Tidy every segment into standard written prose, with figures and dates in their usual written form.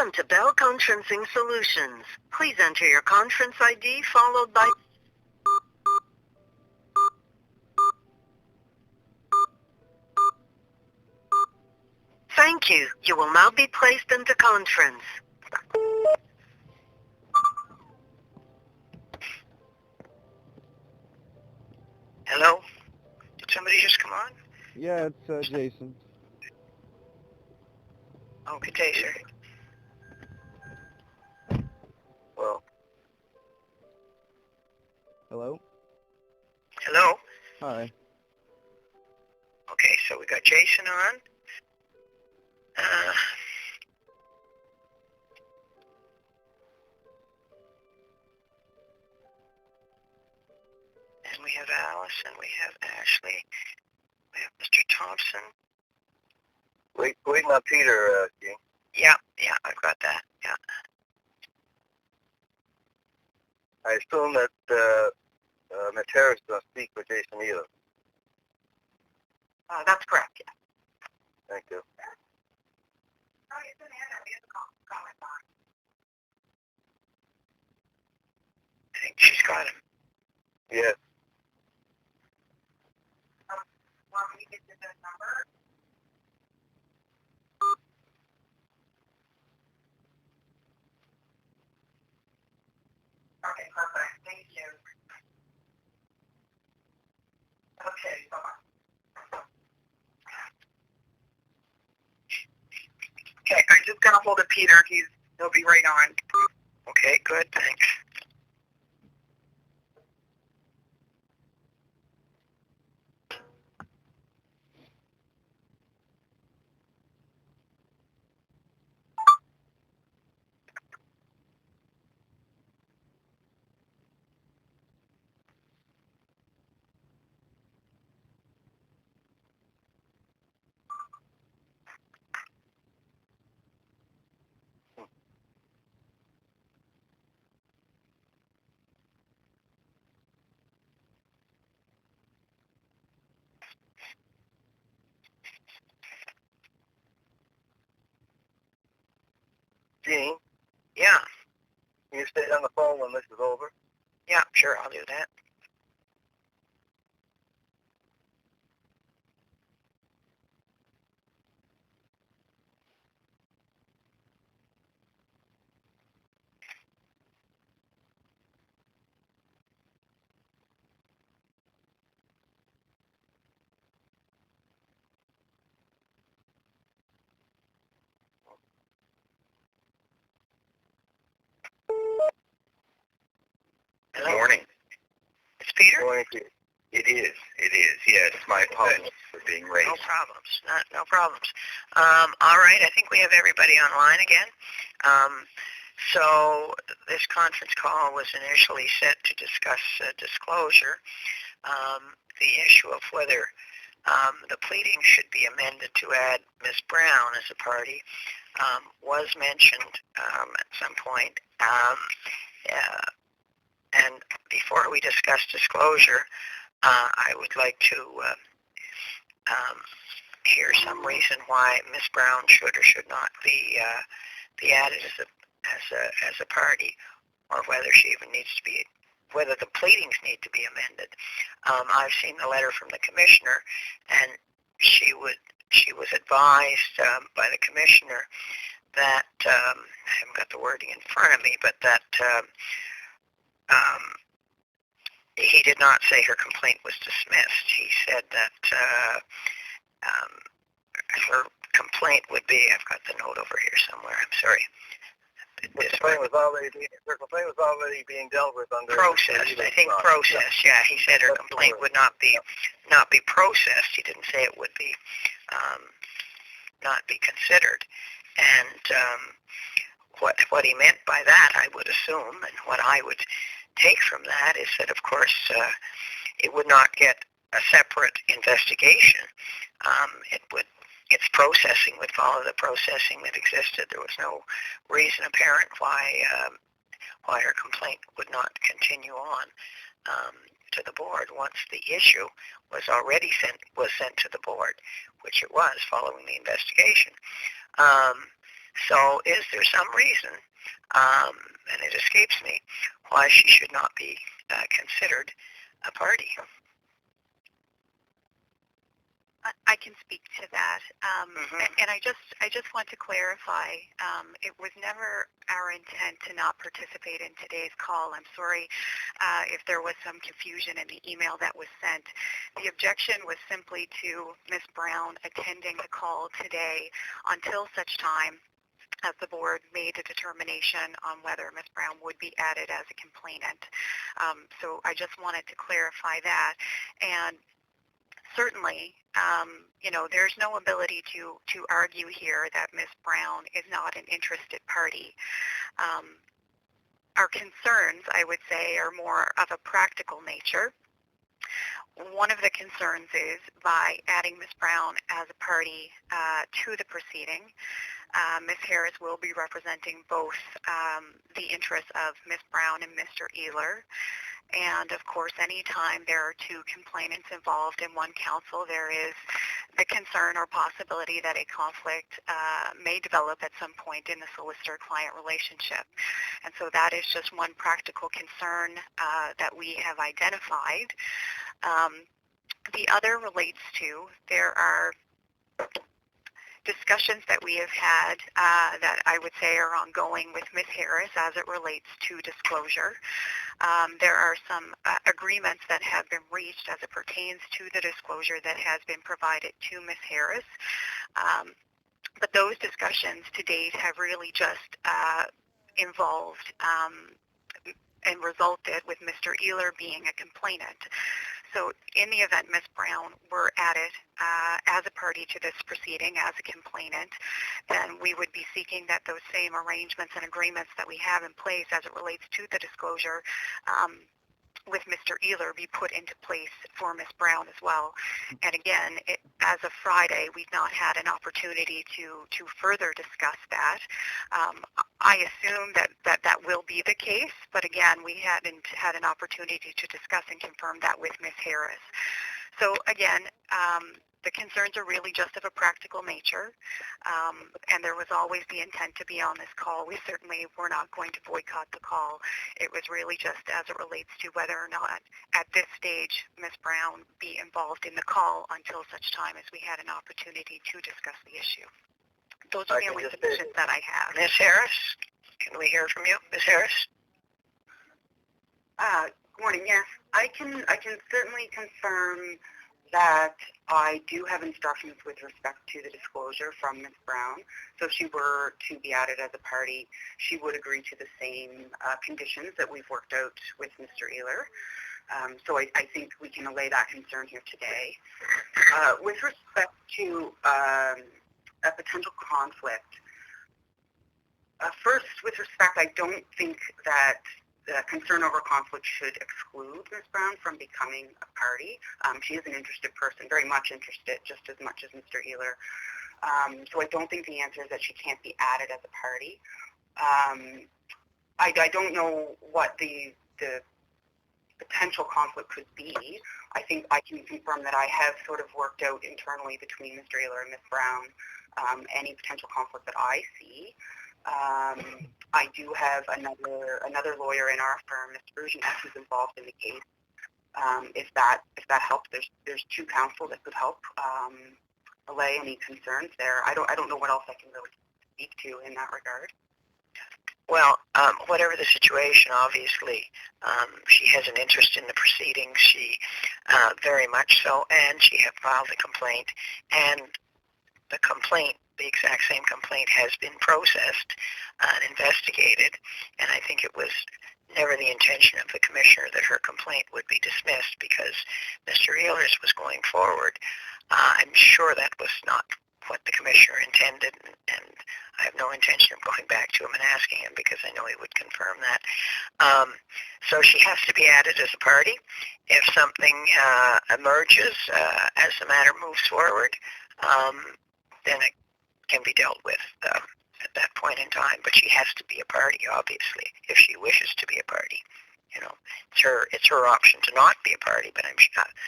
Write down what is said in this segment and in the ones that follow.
Welcome to Bell Conferencing Solutions. Please enter your conference ID followed by... Thank you. You will now be placed into conference. Hello? Did somebody just come on? Yeah, it's Jason. Okay, sir. Well. Hello? Hello? Hi. Okay, so we got Jason on. And we have Alice, and we have Ashley. We have Mr. Thompson. Waiting on Peter, King. Yeah, I've got that, yeah. I assume that Ms. Harris is going to speak with Jason Ehler. That's correct, yeah. Thank you. I think she's got him. Yes. Want me to get you the number? Okay, perfect. Thank you. Okay, bye-bye. Okay, I just got a hold of Peter. He'll be right on. Okay, good. Thanks. Gene, Yeah. can you stay on the phone when this is over? Yeah, sure, I'll do that. Hello? Morning. It's Peter? Morning, Peter. It is. Yes, my apologies for being raised. No problems. No problems. All right, I think we have everybody online again. So this conference call was initially set to discuss disclosure. The issue of whether the pleading should be amended to add Ms. Brown as a party was mentioned at some point. And before we discuss disclosure, I would like to hear some reason why Ms. Brown should or should not be added as a party, or whether she even needs to be, whether the pleadings need to be amended. I've seen the letter from the commissioner, and she was advised by the commissioner that I haven't got the wording in front of me, but that he did not say her complaint was dismissed. He said that her complaint would be, I've got the note over here somewhere, I'm sorry. Her complaint was already being dealt with under... Processed, I think processed, yeah. He said her complaint would not be processed. He didn't say it would be not be considered. And what he meant by that, I would assume, and what I would take from that is that, of course, it would not get a separate investigation. Its processing would follow the processing that existed. There was no reason apparent why her complaint would not continue on to the board once the issue was already sent to the board, which it was following the investigation. So is there some reason, and it escapes me, why she should not be considered a party? I can speak to that, and I just want to clarify. It was never our intent to not participate in today's call. I'm sorry if there was some confusion in the email that was sent. The objection was simply to Ms. Brown attending the call today until such time as the board made a determination on whether Ms. Brown would be added as a complainant. So I just wanted to clarify that. And certainly, there's no ability to argue here that Ms. Brown is not an interested party. Our concerns, I would say, are more of a practical nature. One of the concerns is by adding Ms. Brown as a party to the proceeding, Ms. Harris will be representing both the interests of Ms. Brown and Mr. Ehler. And of course, anytime there are two complainants involved in one counsel, there is the concern or possibility that a conflict may develop at some point in the solicitor-client relationship. And so that is just one practical concern that we have identified. The other relates to there are discussions that we have had that I would say are ongoing with Ms. Harris as it relates to disclosure. There are some agreements that have been reached as it pertains to the disclosure that has been provided to Ms. Harris. But those discussions to date have really just involved and resulted with Mr. Ehler being a complainant. So in the event Ms. Brown were added as a party to this proceeding as a complainant, then we would be seeking that those same arrangements and agreements that we have in place as it relates to the disclosure with Mr. Ehler be put into place for Ms. Brown as well. And again, as of Friday, we've not had an opportunity to further discuss that. I assume that will be the case, but again, we hadn't had an opportunity to discuss and confirm that with Ms. Harris. So again, the concerns are really just of a practical nature, and there was always the intent to be on this call. We certainly were not going to boycott the call. It was really just as it relates to whether or not at this stage Ms. Brown be involved in the call until such time as we had an opportunity to discuss the issue. Those are the only positions that I have. Ms. Harris, can we hear from you? Ms. Harris? Good morning. Yes, I can certainly confirm that I do have instructions with respect to the disclosure from Ms. Brown. So if she were to be added as a party, she would agree to the same conditions that we've worked out with Mr. Ehler. So I think we can allay that concern here today. With respect to a potential conflict, first, with respect, I don't think that the concern over conflict should exclude Ms. Brown from becoming a party. She is an interested person, very much interested, just as much as Mr. Ehler. So I don't think the answer is that she can't be added as a party. I don't know what the potential conflict could be. I think I can confirm that I have sort of worked out internally between Mr. Ehler and Ms. Brown any potential conflict that I see. I do have another lawyer in our firm, Mr. Bruginet, who's involved in the case. If that helps, there's two counsel that could help allay any concerns there. I don't know what else I can really speak to in that regard. Well, whatever the situation, obviously, she has an interest in the proceedings. She very much so, and she had filed a complaint, and the complaint, the exact same complaint, has been processed and investigated, and I think it was never the intention of the commissioner that her complaint would be dismissed because Mr. Ehler's was going forward. I'm sure that was not what the commissioner intended, and I have no intention of going back to him and asking him because I know he would confirm that. So she has to be added as a party. If something emerges as the matter moves forward, then it can be dealt with at that point in time. But she has to be a party, obviously, if she wishes to be a party. You know, it's her option to not be a party, but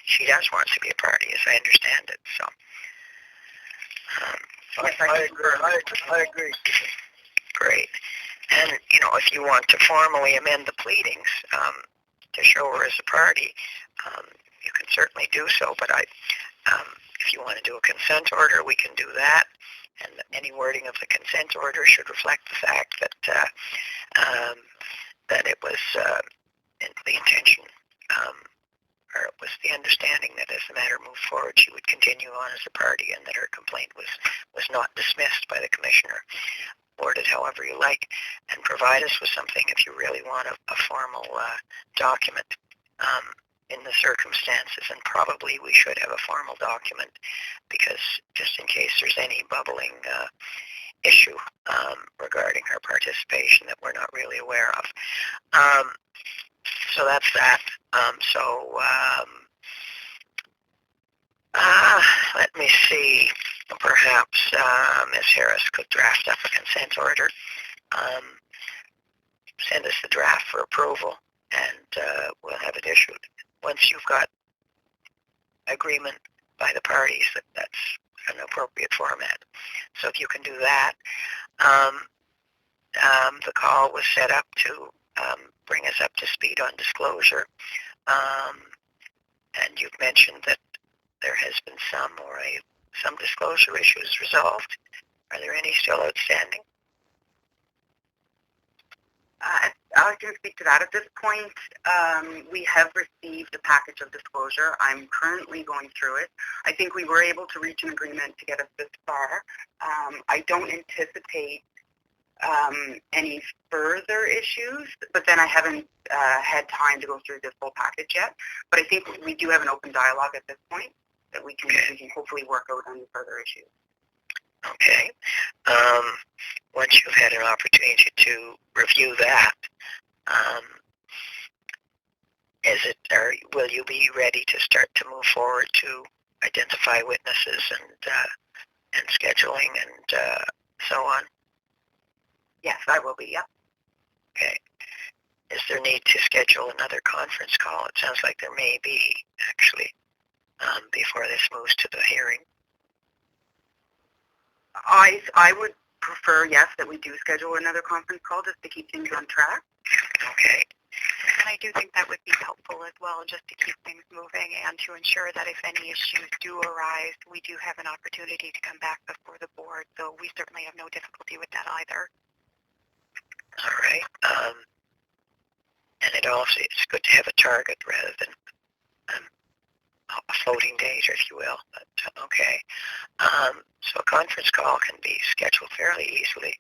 she does want to be a party, as I understand it. So Yes, I agree. Great. And, if you want to formally amend the pleadings to show her as a party, you can certainly do so, but if you want to do a consent order, we can do that. And any wording of the consent order should reflect the fact that that it was the intention, or it was the understanding that as the matter moved forward, she would continue on as a party, and that her complaint was not dismissed by the commissioner. Word it however you like, and provide us with something if you really want a formal document in the circumstances, and probably we should have a formal document, because just in case there's any bubbling issue regarding her participation that we're not really aware of. So that's that. Let me see. Perhaps Ms. Harris could draft up a consent order. Send us the draft for approval, and we'll have it issued. Once you've got agreement by the parties that that's an appropriate format. So if you can do that. The call was set up to bring us up to speed on disclosure. And you've mentioned that there has been some disclosure issues resolved. Are there any still outstanding? I can speak to that. At this point, we have received a package of disclosure. I'm currently going through it. I think we were able to reach an agreement to get us this far. I don't anticipate any further issues, but then I haven't had time to go through this whole package yet. But I think we do have an open dialogue at this point that we can hopefully work out any further issues. Okay. Once you've had an opportunity to review that, will you be ready to start to move forward to identify witnesses and scheduling and so on? Yes, I will be, yeah. Okay. Is there need to schedule another conference call? It sounds like there may be, actually, before this moves to the hearing. I would prefer, yes, that we do schedule another conference call just to keep things on track. Okay. And I do think that would be helpful as well, just to keep things moving and to ensure that if any issues do arise, we do have an opportunity to come back before the board. So we certainly have no difficulty with that either. All right. And it's good to have a target rather than a floating date, if you will. But okay. So a conference call can be scheduled fairly easily.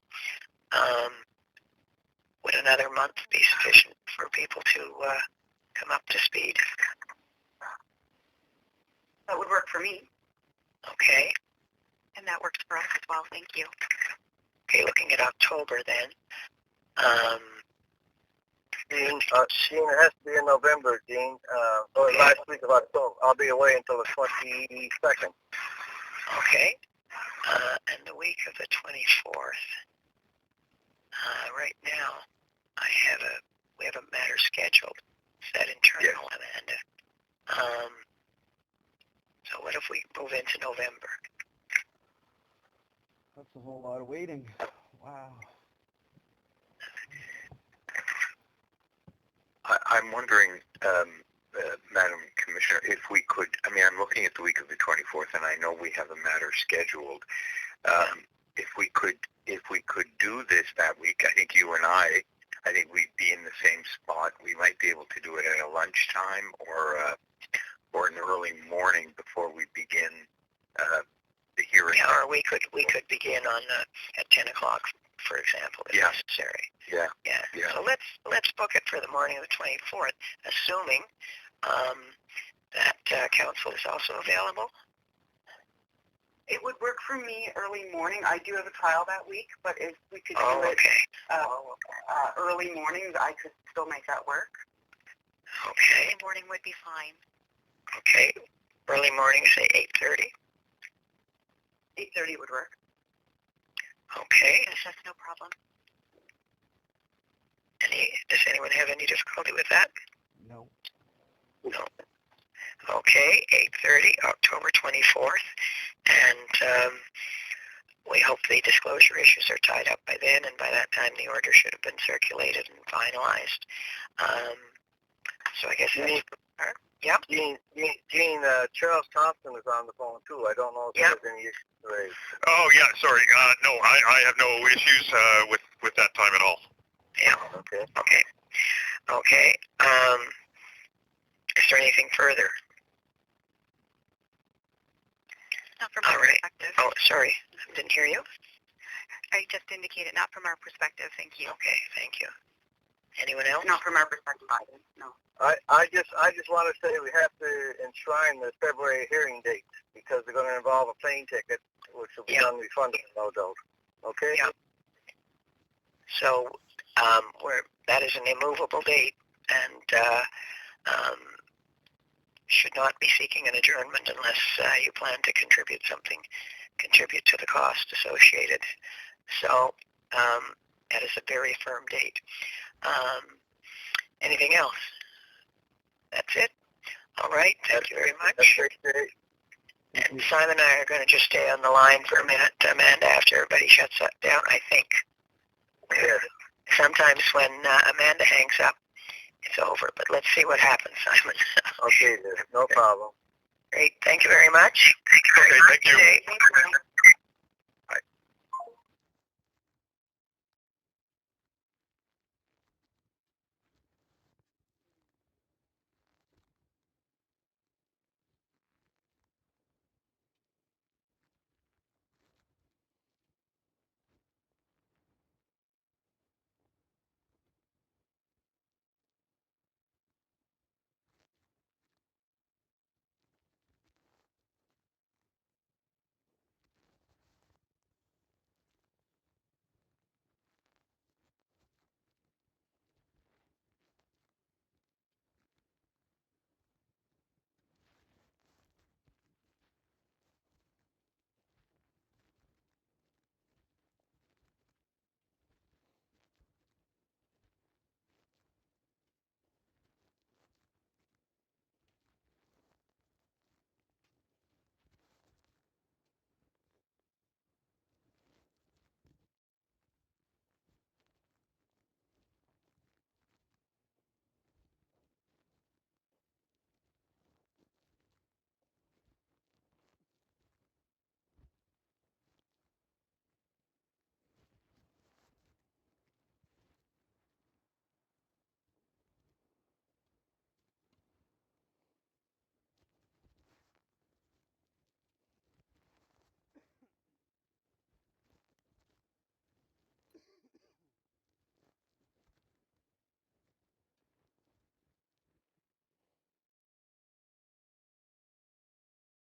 Would another month be sufficient for people to come up to speed? That would work for me. Okay. And that works for us as well. Thank you. Okay, looking at October then. Dean, it has to be in November, Dean. Or last week of October. I'll be away until the 22nd. Okay. And the week of the 24th. Right now, we have a matter scheduled. Is that internal, Amanda? So what if we move into November? That's a whole lot of waiting. Wow. I'm wondering, Madam Commissioner, if we could, I'm looking at the week of the 24th, and I know we have a matter scheduled. If we could do this that week, I think you and I think we'd be in the same spot. We might be able to do it at a lunchtime or an early morning before we begin the hearing. Yeah, or we could begin on at 10 o'clock, for example, if necessary. Yeah. So let's book it for the morning of the 24th, assuming that council is also available. It would work for me early morning. I do have a trial that week, but if we could do it early mornings, I could still make that work. Okay. Early morning would be fine. Okay. Early morning, say 8:30. 8:30 would work. Okay. Yes, that's no problem. Does anyone have any difficulty with that? No. No. Okay, 8:30, October 24th. And we hope the disclosure issues are tied up by then, and by that time the order should have been circulated and finalized. So I guess that's... Yeah. Gene, Charles Thompson is on the phone too. I don't know if there's any issues raised. Oh yeah, sorry. No, I have no issues with that time at all. Yeah. Okay. Is there anything further? Not from our perspective. Oh, sorry. I didn't hear you. I just indicated not from our perspective. Thank you. Okay, thank you. Anyone else? Not from our perspective either, no. I just want to say we have to enshrine the February hearing date because they're going to involve a plane ticket, which will be non-refundable, no doubt. Okay? Yeah. So that is an immovable date, and should not be seeking an adjournment unless you plan to contribute to the cost associated. So that is a very firm date. Anything else? That's it? All right. Thank you very much. And Simon and I are going to just stay on the line for a minute, Amanda, after everybody shuts up down, I think. Yeah. Sometimes when Amanda hangs up, it's over. But let's see what happens, Simon. Okay, no problem. Great. Thank you very much. Okay, thank you. Thank you.